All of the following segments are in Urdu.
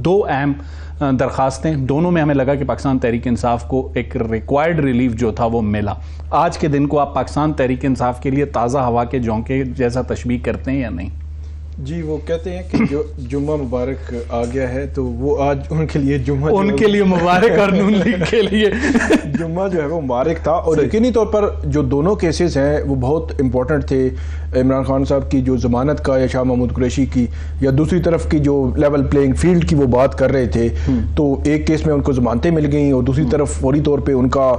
دو اہم درخواستیں، دونوں میں ہمیں لگا کہ پاکستان تحریک انصاف کو ایک ریکوائرڈ ریلیف جو تھا وہ ملا. آج کے دن کو آپ پاکستان تحریک انصاف کے لیے تازہ ہوا کے جھونکے جیسا تشبیہ کرتے ہیں یا نہیں؟ جی وہ کہتے ہیں کہ جو جمعہ مبارک آ گیا ہے تو وہ آج ان کے لیے جمعہ ان کے لیے مبارک اور نون لیگ کے لیے جمعہ جو ہے وہ مبارک تھا. اور یقینی طور پر جو دونوں کیسز ہیں وہ بہت امپورٹنٹ تھے. عمران خان صاحب کی جو ضمانت کا یا شاہ محمود قریشی کی یا دوسری طرف کی جو لیول پلینگ فیلڈ کی وہ بات کر رہے تھے, تو ایک کیس میں ان کو ضمانتیں مل گئیں اور دوسری طرف فوری طور پہ ان کا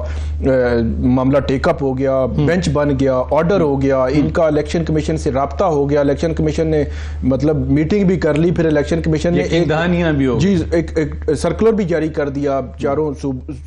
معاملہ ٹیک اپ ہو گیا, بینچ بن گیا, آرڈر ہو گیا, ان کا الیکشن کمیشن سے رابطہ ہو گیا, الیکشن کمیشن نے مطلب میٹنگ بھی کر لی, پھر الیکشن کمیشن نے ایک سرکولر بھی جاری کر دیا چاروں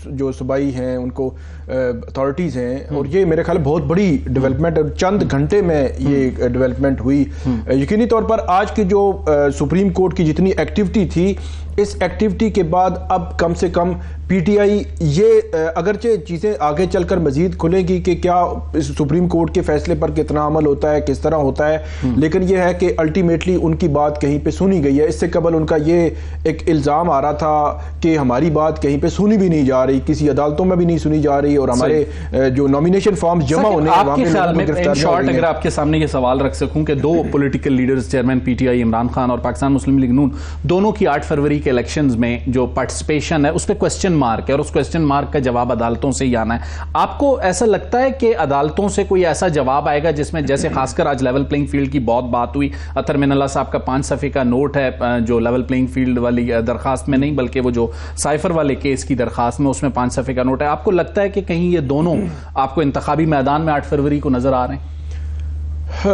جو صوبائی ہیں ان کو اتھارٹیز ہیں. اور یہ میرے خیال بہت بڑی ڈیولپمنٹ اور چند گھنٹے میں یہ ڈیولپمنٹ ہوئی. یقینی طور پر آج کی جو سپریم کورٹ کی جتنی ایکٹیویٹی تھی, اس ایکٹیویٹی کے بعد اب کم سے کم پی ٹی آئی یہ اگرچہ چیزیں آگے چل کر مزید کھلیں گی کہ کیا سپریم کورٹ کے فیصلے پر کتنا عمل ہوتا ہے, کس طرح ہوتا ہے, لیکن یہ ہے کہ الٹیمیٹلی ان کی بات کہیں پہ سنی گئی ہے. اس سے قبل ان کا یہ ایک الزام آ رہا تھا کہ ہماری بات کہیں پہ سنی بھی نہیں جا رہی, کسی عدالتوں میں بھی نہیں سنی جا رہی, اور ہمارے جو نامینیشن فارمز جمع ہونے آپ کے خیال میں ان شارٹ اگر آپ کے سامنے یہ سوال رکھ سکوں کہ دو political leaders chairman P T I Imran Khan اور پاکستان مسلم لیگ نون دونوں کی 8 فروری کے الیکشنز میں جو پارٹیسپیشن ہے اس پہ کوسچن مارک ہے اور اس کوسچن مارک کا جواب عدالتوں سے ہی آنا ہے. آپ کو ایسا لگتا ہے کہ عدالتوں سے کوئی ایسا جواب آئے گا جس میں جیسے خاص کر آج لیول پلینگ فیلڈ کی بہت بات ہوئی, اطہر من اللہ صاحب کا 5 صفحے کا نوٹ ہے جو لیول پلینگ فیلڈ والی درخواست میں نہیں بلکہ وہ جو سائفر والے کیس کی درخواست میں, اس میں 5 صفحے کا نوٹ ہے. آپ کو لگتا ہے کہ کہیں یہ دونوں آپ کو انتخابی میدان میں 8 فروری کو نظر آ رہے ہیں؟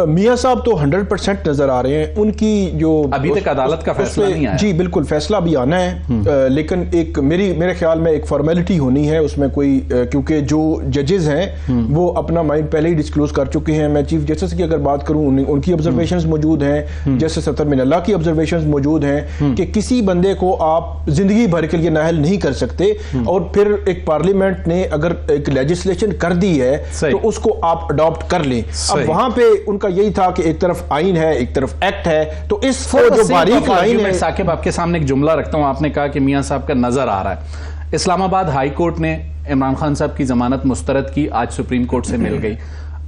میاں صاحب تو 100% نظر آ رہے ہیں. ان کی جو ابھی تک عدالت کا فیصلہ نہیں آیا. جی بالکل فیصلہ بھی آنا ہے, لیکن ایک میرے خیال میں ایک فارمیلٹی ہونی ہے اس میں کوئی, کیونکہ جو ججز ہیں وہ اپنا مائنڈ پہلے ہی ڈسکلوز کر چکے ہیں. میں چیف جسٹس کی اگر بات کروں ان کی آبزرویشنز موجود ہیں, جسٹس اطہر من اللہ کی آبزرویشنز موجود ہیں کہ کسی بندے کو آپ زندگی بھر کے لیے نااہل نہیں کر سکتے, اور پھر ایک پارلیمنٹ نے اگر ایک لیجسلیشن کر دی ہے تو اس کو آپ اڈاپٹ کر لیں. اب وہاں پہ ان کا یہی تھا کہ ایک طرف آئین ہے ایک طرف ایکٹ ہے, تو اس کو جو باریک لائن ہے. ثاقب آپ کے سامنے ایک جملہ رکھتا ہوں, آپ نے کہا کہ میاں صاحب کا نظر آ رہا ہے. اسلام آباد ہائی کورٹ نے عمران خان صاحب کی ضمانت مسترد کی, آج سپریم کورٹ سے مل گئی.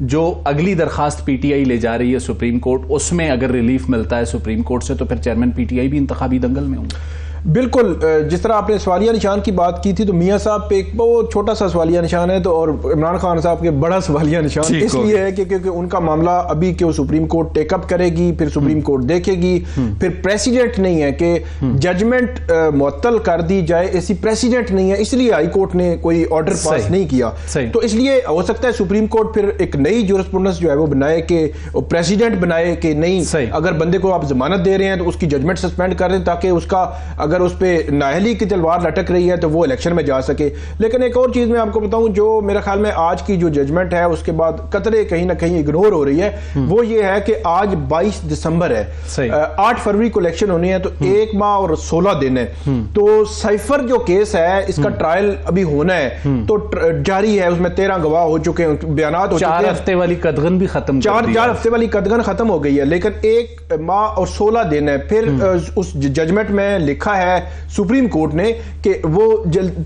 جو اگلی درخواست پی ٹی آئی لے جا رہی ہے سپریم کورٹ, اس میں اگر ریلیف ملتا ہے سپریم کورٹ سے تو پھر چیئرمین پی ٹی آئی بھی انتخابی دنگل میں ہوں گے. بالکل, جس طرح آپ نے سوالیہ نشان کی بات کی تھی تو میاں صاحب پہ ایک بہت چھوٹا سا سوالیہ نشان ہے, تو اور عمران خان صاحب کے بڑا سوالیہ نشان اس لیے ہے کہ کیونکہ ان کا معاملہ ابھی کہ وہ سپریم کورٹ ٹیک اپ کرے گی, پھر سپریم کورٹ دیکھے گی, پھر پریسیڈنٹ نہیں ہے کہ ججمنٹ معطل کر دی جائے, ایسی پریسیڈنٹ نہیں ہے, اس لیے ہائی کورٹ نے کوئی آرڈر پاس نہیں کیا. تو اس لیے ہو سکتا ہے سپریم کورٹ پھر ایک نئی جورسپروڈنس جو ہے وہ بنائے کہ پریسیڈنٹ بنائے کہ نہیں, اگر بندے کو آپ ضمانت دے رہے ہیں تو اس کی ججمنٹ سسپینڈ کر دیں تاکہ اس کا اگر اس پہ نااہلی کی تلوار لٹک رہی ہے تو وہ الیکشن میں جا سکے. لیکن ایک اور چیز میں آپ کو بتاؤں جو میرے خیال میں آج کی جو ججمنٹ ہے اس کے بعد قطرے کہیں نہ کہیں اگنور ہو رہی ہے, وہ یہ ہے کہ آج 22 دسمبر ہے, 8 فروری کو الیکشن ہونی ہے, تو 1 ماہ اور 16 دن ہے. تو سائفر جو کیس ہے اس کا ٹرائل ابھی ہونا ہے, تو جاری ہے, اس میں 13 گواہ ہو چکے ہیں, بیانات ہو چکے ہیں. 4 ہفتے والی قدغن بھی ختم, 4 ہفتے والی قدغن ختم ہو گئی ہے, لیکن 1 ماہ اور 16 دن ہے. پھر اس ججمنٹ میں لکھا ہے سپریم کورٹ نے کہ وہ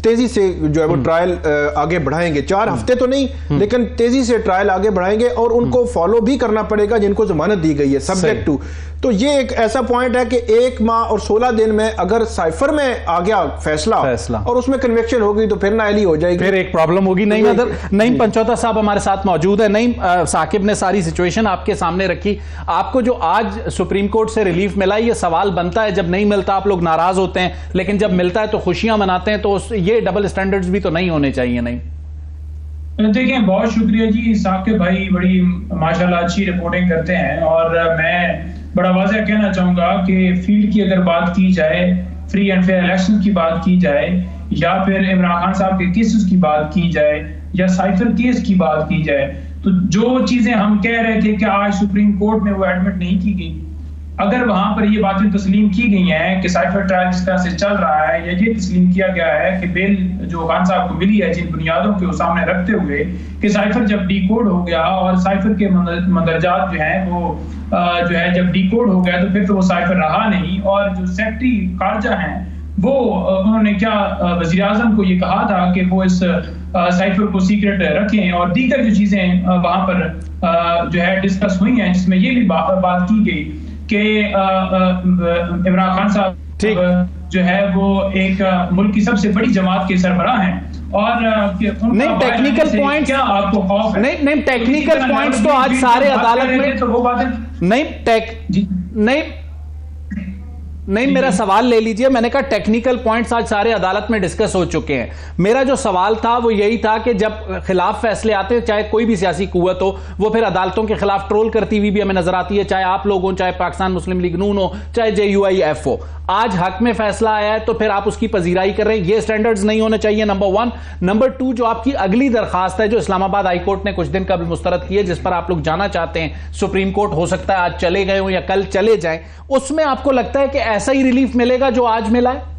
تیزی سے جو ہے وہ ٹرائل آگے بڑھائیں گے. 4 ہفتے تو نہیں لیکن تیزی سے ٹرائل آگے بڑھائیں گے, اور ان کو فالو بھی کرنا پڑے گا جن کو ضمانت دی گئی ہے سبجیکٹ ٹو. تو یہ ایک ایسا پوائنٹ ہے کہ 1 ماہ اور 16 دن میں اگر سائفر میں آ گیا فیصلہ اور اس میں کنویکشن ہوگی تو پھر نااہلی ہو جائے گی, پھر ایک پرابلم ہوگی. نعیم پنچوتا صاحب ہمارے ساتھ موجود ہے. نعیم, ثاقب نے ساری سچویشن آپ کے سامنے رکھی. آپ کو جو آج سپریم کورٹ سے ریلیف ملا, یہ سوال بنتا ہے جب نہیں ملتا آپ لوگ ناراض ہوتے ہیں, لیکن جب ملتا ہے تو خوشیاں مناتے ہیں, تو یہ ڈبل سٹینڈرڈز بھی تو نہیں ہونے چاہیے. نہیں دیکھیں, بہت شکریہ جی, ثاقب بھائی بڑی ماشاءاللہ اچھی رپورٹنگ کرتے ہیں, اور میں بڑا واضح کہنا چاہوں گا کہ فیلڈ کی اگر بات کی جائے, فری اینڈ فیئر الیکشن کی بات کی جائے, یا پھر عمران خان صاحب کے کیسز کی بات کی جائے, یا سائفر کیس کی بات کی جائے, تو جو چیزیں ہم کہہ رہے تھے کہ آج سپریم کورٹ میں وہ ایڈمٹ نہیں کی گئی, اگر وہاں پر یہ باتیں تسلیم کی گئی ہیں کہ سائفر ٹرائل جس طرح سے چل رہا ہے، یا یہ تسلیم کیا گیا ہے کہ بیل جو خان صاحب کو ملی ہے جن بنیادوں کے سامنے رکھتے ہوئے کہ سائفر جب ڈی کوڈ ہو گیا اور سائفر کے مندرجات جو ہیں وہ جو ہے جب ڈی کوڈ ہو گیا تو پھر تو وہ سائفر رہا نہیں، اور جو سیکٹری خارجہ ہیں وہ انہوں نے کیا وزیر اعظم کو یہ کہا تھا کہ وہ اس سائفر کو سیکرٹ رکھیں، اور دیگر جو چیزیں وہاں پر جو ہے ڈسکس ہوئی ہیں جس میں یہ بھی بات کی گئی کہ عمران خان صاحب جو ہے وہ ایک ملک کی سب سے بڑی جماعت کے سربراہ ہیں، اور نہیں ٹیکنیکل پوائنٹس کیا آپ کو خوف ہے؟ نہیں ٹیکنیکل پوائنٹس تو آج سارے عدالت میں تو وہ باتیں نہیں میرا سوال لے لیجئے، میں نے کہا ٹیکنیکل پوائنٹس آج سارے عدالت میں ڈسکس ہو چکے ہیں. میرا جو سوال تھا وہ یہی تھا کہ جب خلاف فیصلے آتے ہیں، چاہے کوئی بھی سیاسی قوت ہو، وہ پھر عدالتوں کے خلاف ٹرول کرتی ہوئی بھی ہمیں نظر آتی ہے، چاہے آپ لوگ ہوں، چاہے پاکستان مسلم لیگ نون ہو، چاہے JUIF ہو. آج حق میں فیصلہ آیا ہے تو پھر آپ اس کی پذیرائی کر رہے ہیں. یہ سٹینڈرڈز نہیں ہونے چاہیے، نمبر 1. نمبر 2، جو آپ کی اگلی درخواست ہے جو اسلام آباد ہائی کورٹ نے کچھ دن قبل مسترد کی ہے، جس پر آپ لوگ جانا چاہتے ہیں سپریم کورٹ، ہو سکتا ہے آج چلے گئے ہوں یا کل چلے جائیں، اس میں آپ کو لگتا ہے کہ ایسا ہی ریلیف ملے گا جو آج ملا ہے؟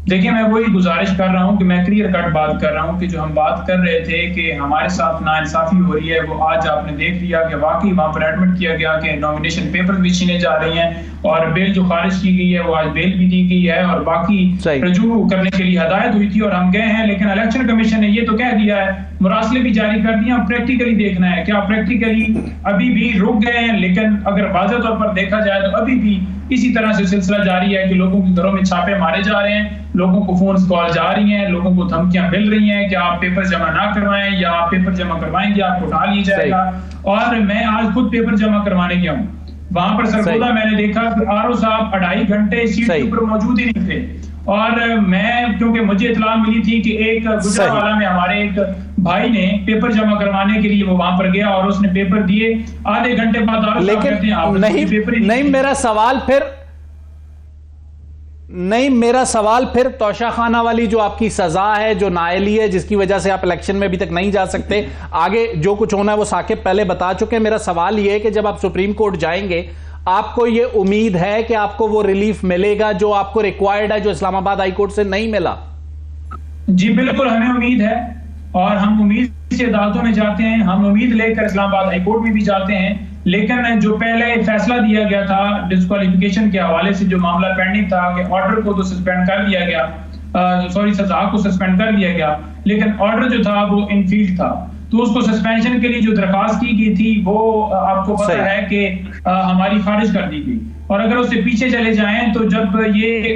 دیکھیں میں وہی گزارش کر رہا ہوں کہ میں کلیئر کٹ بات کر رہا ہوں کہ جو ہم بات کر رہے تھے کہ ہمارے ساتھ ناانصافی ہو رہی ہے، وہ آج آپ نے دیکھ لیا کہ واقعی وہاں پر ایڈمٹ کیا گیا کہ نامینیشن پیپر بھی چھینے جا رہی ہیں، اور بیل جو خارج کی گئی ہے وہ آج بیل بھی دی گئی ہے، اور باقی رجوع کرنے کے لیے ہدایت ہوئی تھی اور ہم گئے ہیں. لیکن الیکشن کمیشن نے یہ تو کہہ دیا ہے، مراسلے بھی جاری کر دیا. پریکٹیکلی دیکھنا ہے کیا پریکٹیکلی ابھی بھی رک گئے ہیں، لیکن اگر واضح طور پر دیکھا جائے تو ابھی بھی اسی طرح سے سلسلہ جاری ہے کہ لوگوں کے گھروں میں چھاپے مارے جا رہے ہیں، لوگوں کو فونز کال جا رہی ہیں، لوگوں کو دھمکیاں مل رہی ہیں کہ آپ پیپر جمع نہ کروائیں، یا آپ پیپر جمع کروائیں گے آپ کو اٹھا لیا جائے گا. اور میں آج خود پیپر جمع کروانے گیا ہوں، وہاں پر سرگودا میں نے دیکھا کہ RO صاحب 2.5 گھنٹے سیٹ کے اوپر موجود ہی نہیں تھے. اور میں کیونکہ مجھے اطلاع ملی تھی کہ ایک گجرانوالہ میں ہمارے ایک بھائی نے پیپر جمع کروانے کے لیے وہ وہاں پر گیا اور اس نے پیپر دیے، آدھے گھنٹے بعد RO صاحب کہتے ہیں آپ نہیں میرا سوال پھر توشہ خانہ والی جو آپ کی سزا ہے، جو نااہلی ہے، جس کی وجہ سے آپ الیکشن میں ابھی تک نہیں جا سکتے، آگے جو کچھ ہونا ہے وہ ثاقب پہلے بتا چکے ہیں. میرا سوال یہ ہے کہ جب آپ سپریم کورٹ جائیں گے، آپ کو یہ امید ہے کہ آپ کو وہ ریلیف ملے گا جو آپ کو ریکوائرڈ ہے، جو اسلام آباد ہائی کورٹ سے نہیں ملا؟ جی بالکل ہمیں امید ہے، اور ہم امید سے عدالتوں میں جاتے ہیں، ہم امید لے کر اسلام آباد ہائی کورٹ میں بھی جاتے ہیں. لیکن جو پہلے فیصلہ دیا گیا تھا ڈسکوالیفیکیشن کے حوالے سے، جو معاملہ پینڈنگ تھا کہ آرڈر کو تو سسپینڈ کر دیا گیا، سزا کو سسپینڈ کر دیا گیا، لیکن آرڈر جو تھا وہ انفیلڈ تھا، تو اس کو سسپینشن کے لیے جو درخواست کی گئی تھی وہ آپ کو پتہ ہے کہ ہماری خارج کر دی گئی. اور اگر اس سے پیچھے چلے جائیں تو جب یہ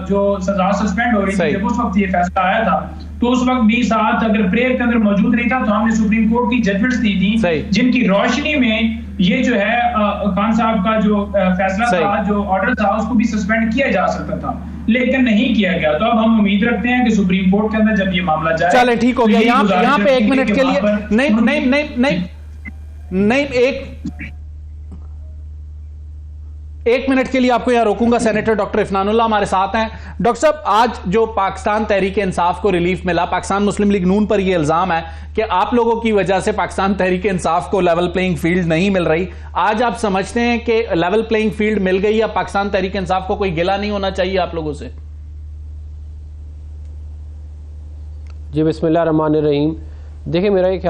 جو سزا سسپینڈ ہو رہی تھی، جب اس وقت یہ فیصلہ آیا تھا تو اس وقت بھی ساتھ اگر پریئر کے اندر موجود نہیں تھا تو ہم نے سپریم کورٹ کی ججمنٹس دی تھی جن کی روشنی میں یہ جو ہے خان صاحب کا جو فیصلہ تھا، جو آرڈر تھا، اس کو بھی سسپینڈ کیا جا سکتا تھا، لیکن نہیں کیا گیا. تو اب ہم امید رکھتے ہیں کہ سپریم کورٹ کے اندر جب یہ معاملہ جائے. چلے ٹھیک ہو گیا. یہاں پہ 1 منٹ کے لیے نہیں ایک منٹ کے لیے آپ کو یہاں روکوں گا. سینیٹر ڈاکٹر عفنان اللہ ہمارے ساتھ ہیں. ڈاکٹر صاحب، آج جو پاکستان تحریک انصاف کو ریلیف ملا، پاکستان مسلم لیگ نون پر یہ الزام ہے کہ آپ لوگوں کی وجہ سے پاکستان تحریک انصاف کو لیول پلینگ فیلڈ نہیں مل رہی. آج آپ سمجھتے ہیں کہ لیول پلینگ فیلڈ مل گئی، یا پاکستان تحریک انصاف کو کوئی گلہ نہیں ہونا چاہیے آپ لوگوں سے؟ جی بسم اللہ الرحمن الرحیم. دیکھیں میرا ایک